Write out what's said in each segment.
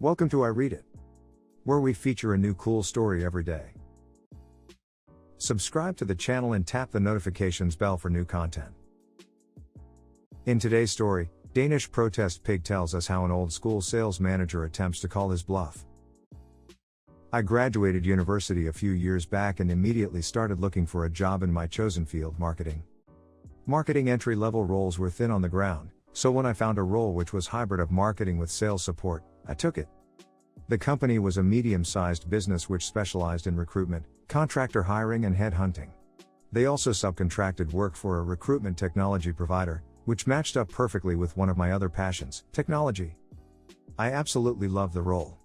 Welcome to I Read It, where we feature a new cool story every day. Subscribe to the channel and tap the notifications bell for new content. In today's story, Danish protest pig tells us how an old school sales manager attempts to call his bluff. I graduated university a few years back and immediately started looking for a job in my chosen field, marketing. Marketing entry-level roles were thin on the ground, so when I found a role which was hybrid of marketing with sales support, I took it. The company was a medium-sized business which specialized in recruitment, contractor hiring and headhunting. They also subcontracted work for a recruitment technology provider, which matched up perfectly with one of my other passions, technology. I absolutely loved the role.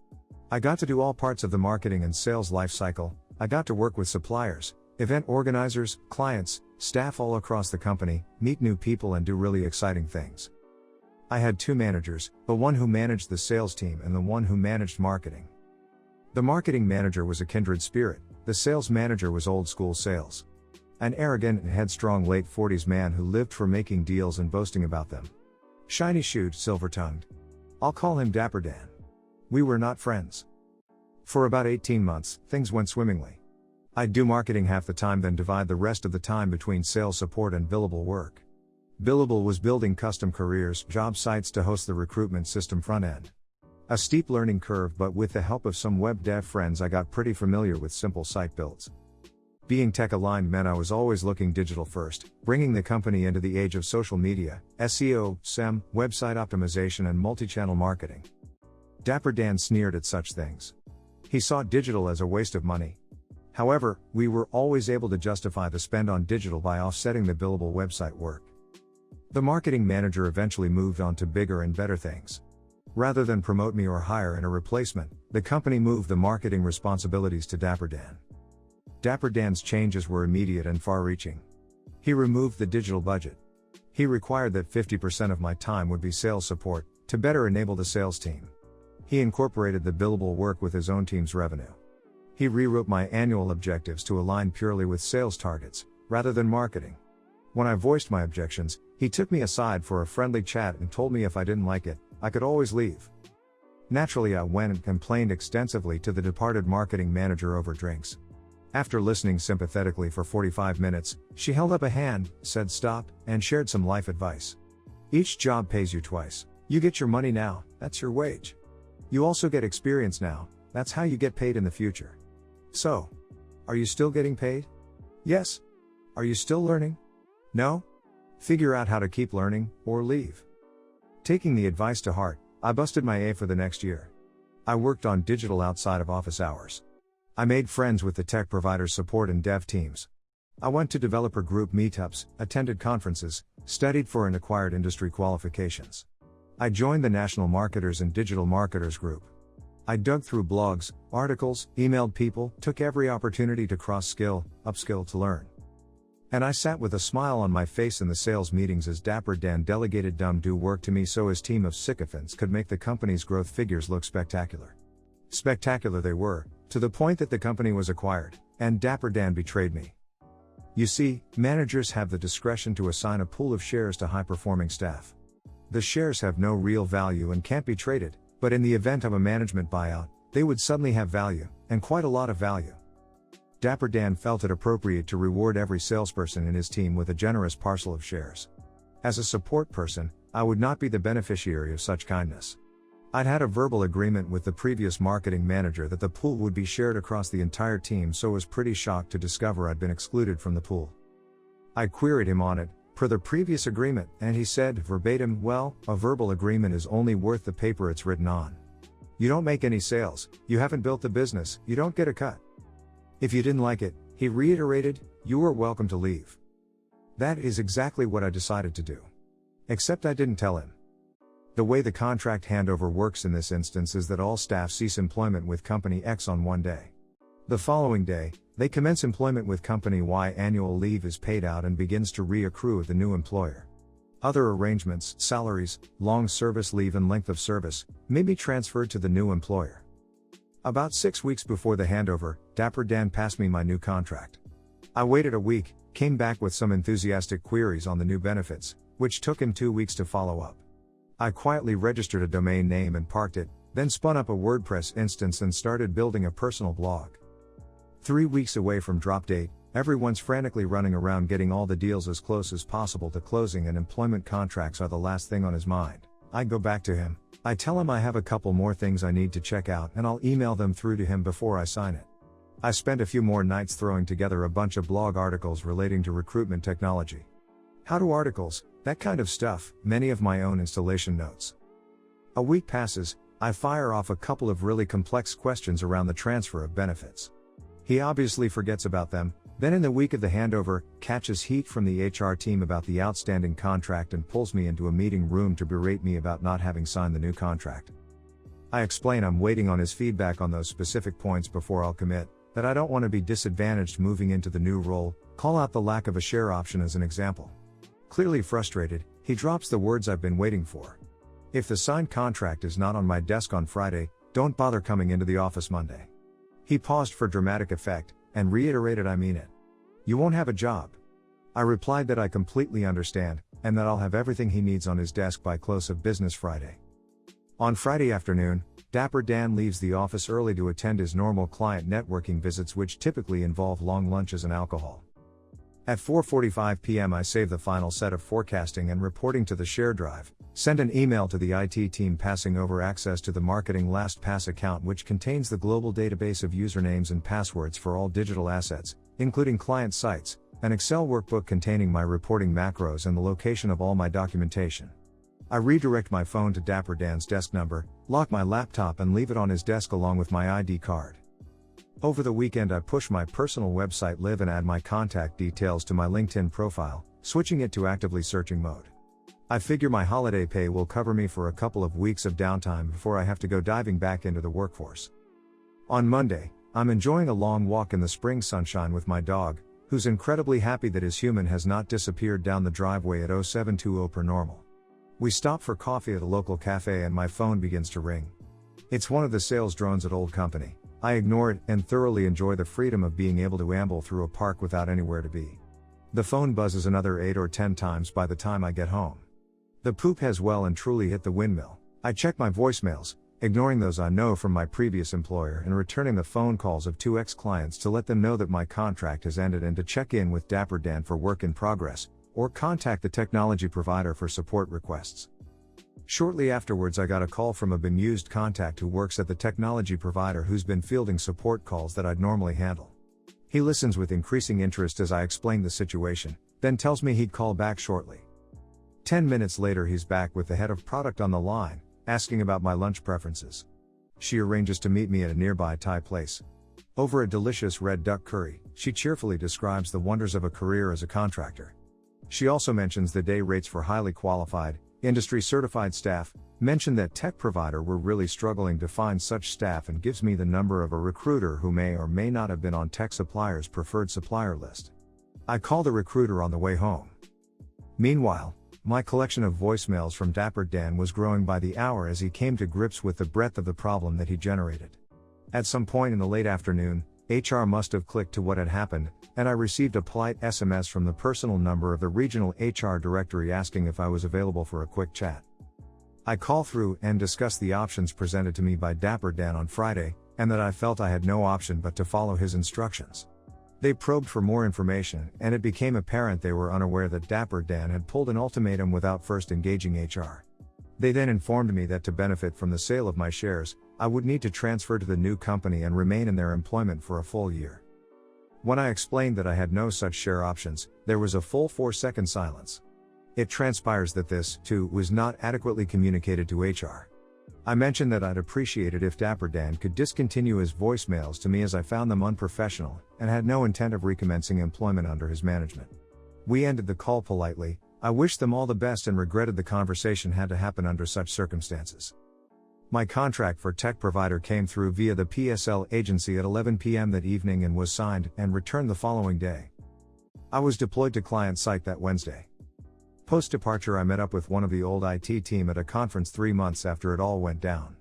I got to do all parts of the marketing and sales lifecycle. I got to work with suppliers, event organizers, clients, staff all across the company, meet new people and do really exciting things. I had two managers, the one who managed the sales team and the one who managed marketing. The marketing manager was a kindred spirit, the sales manager was old school sales. An arrogant and headstrong late 40s man who lived for making deals and boasting about them. Shiny-shoed, silver-tongued. I'll call him Dapper Dan. We were not friends. For about 18 months, things went swimmingly. I'd do marketing half the time, then divide the rest of the time between sales support and billable work. Billable was building custom careers, job sites to host the recruitment system front end. A steep learning curve, but with the help of some web dev friends I got pretty familiar with simple site builds. Being tech aligned meant I was always looking digital first, bringing the company into the age of social media, SEO, SEM, website optimization and multi-channel marketing. Dapper Dan sneered at such things. He saw digital as a waste of money. However, we were always able to justify the spend on digital by offsetting the billable website work. The marketing manager eventually moved on to bigger and better things. Rather than promote me or hire in a replacement, the company moved the marketing responsibilities to Dapper Dan. Dapper Dan's changes were immediate and far-reaching. He removed the digital budget. He required that 50% of my time would be sales support, to better enable the sales team. He incorporated the billable work with his own team's revenue. He rewrote my annual objectives to align purely with sales targets, rather than marketing. When I voiced my objections, he took me aside for a friendly chat and told me if I didn't like it, I could always leave. Naturally, I went and complained extensively to the departed marketing manager over drinks. After listening sympathetically for 45 minutes, she held up a hand, said stop, and shared some life advice. Each job pays you twice. You get your money now, that's your wage. You also get experience now, that's how you get paid in the future. So, are you still getting paid? Yes. Are you still learning? No? Figure out how to keep learning, or leave. Taking the advice to heart, I busted my A for the next year. I worked on digital outside of office hours. I made friends with the tech provider's support and dev teams. I went to developer group meetups, attended conferences, studied for and acquired industry qualifications. I joined the National Marketers and Digital Marketers Group. I dug through blogs, articles, emailed people, took every opportunity to cross-skill, upskill to learn. And I sat with a smile on my face in the sales meetings as Dapper Dan delegated dumb-do work to me so his team of sycophants could make the company's growth figures look spectacular. Spectacular they were, to the point that the company was acquired, and Dapper Dan betrayed me. You see, managers have the discretion to assign a pool of shares to high-performing staff. The shares have no real value and can't be traded, but in the event of a management buyout, they would suddenly have value, and quite a lot of value. Dapper Dan felt it appropriate to reward every salesperson in his team with a generous parcel of shares. As a support person, I would not be the beneficiary of such kindness. I'd had a verbal agreement with the previous marketing manager that the pool would be shared across the entire team, so was pretty shocked to discover I'd been excluded from the pool. I queried him on it, per the previous agreement, and he said, verbatim, well, a verbal agreement is only worth the paper it's written on. You don't make any sales, you haven't built the business, you don't get a cut. If you didn't like it, he reiterated, you were welcome to leave. That is exactly what I decided to do. Except I didn't tell him. The way the contract handover works in this instance is that all staff cease employment with Company X on one day. The following day, they commence employment with Company Y. Annual leave is paid out and begins to reaccrue at the new employer. Other arrangements, salaries, long service leave and length of service, may be transferred to the new employer. About 6 weeks before the handover, Dapper Dan passed me my new contract. I waited a week, came back with some enthusiastic queries on the new benefits, which took him 2 weeks to follow up. I quietly registered a domain name and parked it, then spun up a WordPress instance and started building a personal blog. 3 weeks away from drop date, everyone's frantically running around getting all the deals as close as possible to closing, and employment contracts are the last thing on his mind. I go back to him. I tell him I have a couple more things I need to check out and I'll email them through to him before I sign it. I spent a few more nights throwing together a bunch of blog articles relating to recruitment technology. How-to articles, that kind of stuff, many of my own installation notes. A week passes, I fire off a couple of really complex questions around the transfer of benefits. He obviously forgets about them, then in the week of the handover, catches heat from the HR team about the outstanding contract and pulls me into a meeting room to berate me about not having signed the new contract. I explain I'm waiting on his feedback on those specific points before I'll commit, that I don't want to be disadvantaged moving into the new role, call out the lack of a share option as an example. Clearly frustrated, he drops the words I've been waiting for. If the signed contract is not on my desk on Friday, don't bother coming into the office Monday. He paused for dramatic effect, and reiterated I mean it. You won't have a job. I replied that I completely understand, and that I'll have everything he needs on his desk by close of business Friday. On Friday afternoon, Dapper Dan leaves the office early to attend his normal client networking visits, which typically involve long lunches and alcohol. At 4:45 p.m. I save the final set of forecasting and reporting to the share drive, send an email to the IT team passing over access to the marketing LastPass account, which contains the global database of usernames and passwords for all digital assets, including client sites, an Excel workbook containing my reporting macros and the location of all my documentation. I redirect my phone to Dapper Dan's desk number, lock my laptop and leave it on his desk along with my ID card. Over the weekend I push my personal website live and add my contact details to my LinkedIn profile, switching it to actively searching mode. I figure my holiday pay will cover me for a couple of weeks of downtime before I have to go diving back into the workforce. On Monday, I'm enjoying a long walk in the spring sunshine with my dog, who's incredibly happy that his human has not disappeared down the driveway at 0720 per normal. We stop for coffee at a local cafe and my phone begins to ring. It's one of the sales drones at old company. I ignore it and thoroughly enjoy the freedom of being able to amble through a park without anywhere to be. The phone buzzes another 8 or 10 times by the time I get home. The poop has well and truly hit the windmill. I check my voicemails, ignoring those I know from my previous employer and returning the phone calls of 2 ex-clients to let them know that my contract has ended and to check in with Dapper Dan for work in progress, or contact the technology provider for support requests. Shortly afterwards I got a call from a bemused contact who works at the technology provider who's been fielding support calls that I'd normally handle. He listens with increasing interest as I explain the situation, then tells me he'd call back shortly. 10 minutes later he's back with the head of product on the line, asking about my lunch preferences. She arranges to meet me at a nearby Thai place. Over a delicious red duck curry, she cheerfully describes the wonders of a career as a contractor. She also mentions the day rates for highly qualified, industry-certified staff, mentioned that tech provider were really struggling to find such staff and gives me the number of a recruiter who may or may not have been on tech suppliers' preferred supplier list. I call the recruiter on the way home. Meanwhile, my collection of voicemails from Dapper Dan was growing by the hour as he came to grips with the breadth of the problem that he generated. At some point in the late afternoon, HR must have clicked to what had happened, and I received a polite SMS from the personal number of the regional HR directory asking if I was available for a quick chat. I call through and discuss the options presented to me by Dapper Dan on Friday, and that I felt I had no option but to follow his instructions. They probed for more information, and it became apparent they were unaware that Dapper Dan had pulled an ultimatum without first engaging HR. They then informed me that to benefit from the sale of my shares, I would need to transfer to the new company and remain in their employment for a full year. When I explained that I had no such share options, there was a full 4-second silence. It transpires that this, too, was not adequately communicated to HR. I mentioned that I'd appreciate it if Dapper Dan could discontinue his voicemails to me as I found them unprofessional, and had no intent of recommencing employment under his management. We ended the call politely. I wished them all the best and regretted the conversation had to happen under such circumstances. My contract for tech provider came through via the PSL agency at 11 p.m. that evening and was signed and returned the following day. I was deployed to client site that Wednesday. Post-departure I met up with one of the old IT team at a conference 3 months after it all went down.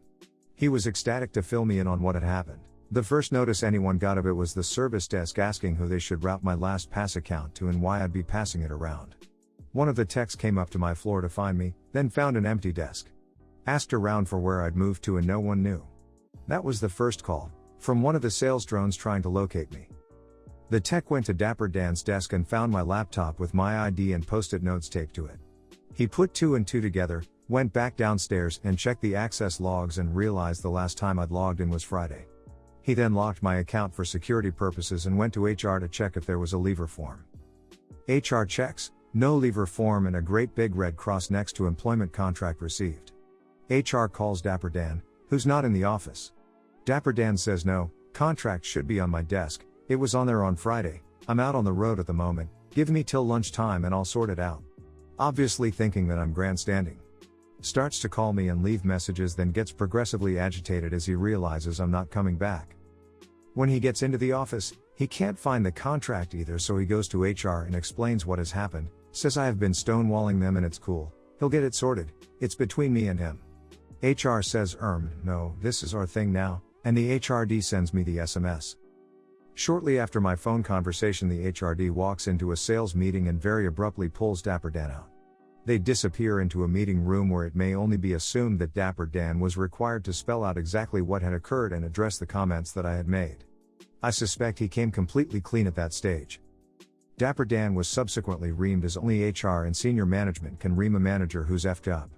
He was ecstatic to fill me in on what had happened. The first notice anyone got of it was the service desk asking who they should route my LastPass account to and why I'd be passing it around. One of the techs came up to my floor to find me, then found an empty desk. Asked around for where I'd moved to and no one knew. That was the first call, from one of the sales drones trying to locate me. The tech went to Dapper Dan's desk and found my laptop with my ID and post-it notes taped to it. He put 2 and 2 together, went back downstairs and checked the access logs and realized the last time I'd logged in was Friday. He then locked my account for security purposes and went to HR to check if there was a leaver form. HR checks, no leaver form and a great big red cross next to employment contract received. HR calls Dapper Dan, who's not in the office. Dapper Dan says no, contract should be on my desk, it was on there on Friday, I'm out on the road at the moment, give me till lunchtime and I'll sort it out. Obviously thinking that I'm grandstanding. Starts to call me and leave messages, then gets progressively agitated as he realizes I'm not coming back. When he gets into the office, he can't find the contract either, so he goes to HR and explains what has happened, says I have been stonewalling them and it's cool, he'll get it sorted, it's between me and him. HR says no, this is our thing now, and the HRD sends me the SMS. Shortly after my phone conversation, the HRD walks into a sales meeting and very abruptly pulls Dapper Dan out. They disappear into a meeting room where it may only be assumed that Dapper Dan was required to spell out exactly what had occurred and address the comments that I had made. I suspect he came completely clean at that stage. Dapper Dan was subsequently reamed, as only HR and senior management can ream a manager who's effed up.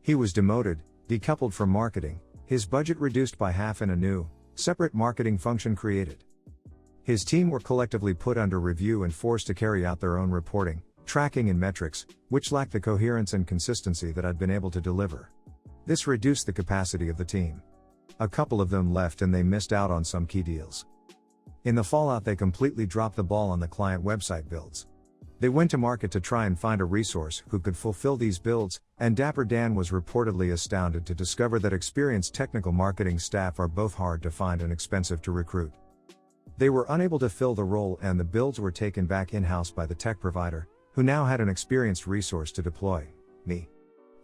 He was demoted, decoupled from marketing, his budget reduced by half and a new, separate marketing function created. His team were collectively put under review and forced to carry out their own reporting, tracking and metrics, which lacked the coherence and consistency that I'd been able to deliver. This reduced the capacity of the team. A couple of them left and they missed out on some key deals. In the fallout, they completely dropped the ball on the client website builds. They went to market to try and find a resource who could fulfill these builds, and Dapper Dan was reportedly astounded to discover that experienced technical marketing staff are both hard to find and expensive to recruit. They were unable to fill the role and the builds were taken back in-house by the tech provider, who now had an experienced resource to deploy, me.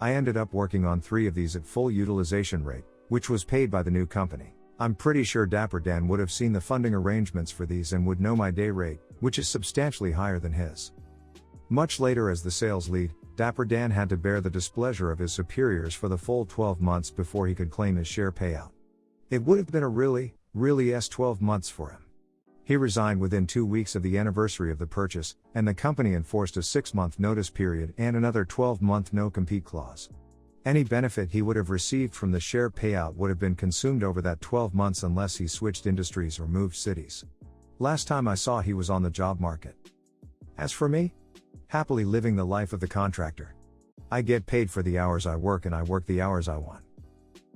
I ended up working on 3 of these at full utilization rate, which was paid by the new company. I'm pretty sure Dapper Dan would have seen the funding arrangements for these and would know my day rate, which is substantially higher than his. Much later, as the sales lead, Dapper Dan had to bear the displeasure of his superiors for the full 12 months before he could claim his share payout. It would have been a really 12 months for him. He resigned within 2 weeks of the anniversary of the purchase, and the company enforced a 6-month notice period and another 12-month no-compete clause. Any benefit he would have received from the share payout would have been consumed over that 12 months unless he switched industries or moved cities. Last time I saw, he was on the job market. As for me, happily living the life of the contractor. I get paid for the hours I work and I work the hours I want.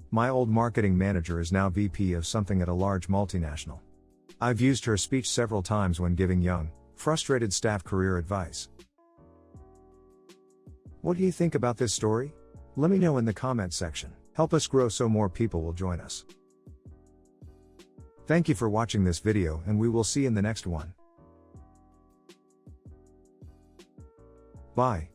My old marketing manager is now VP of something at a large multinational. I've used her speech several times when giving young, frustrated staff career advice. What do you think about this story? Let me know in the comments section. Help us grow so more people will join us. Thank you for watching this video, and we will see you in the next one. Bye.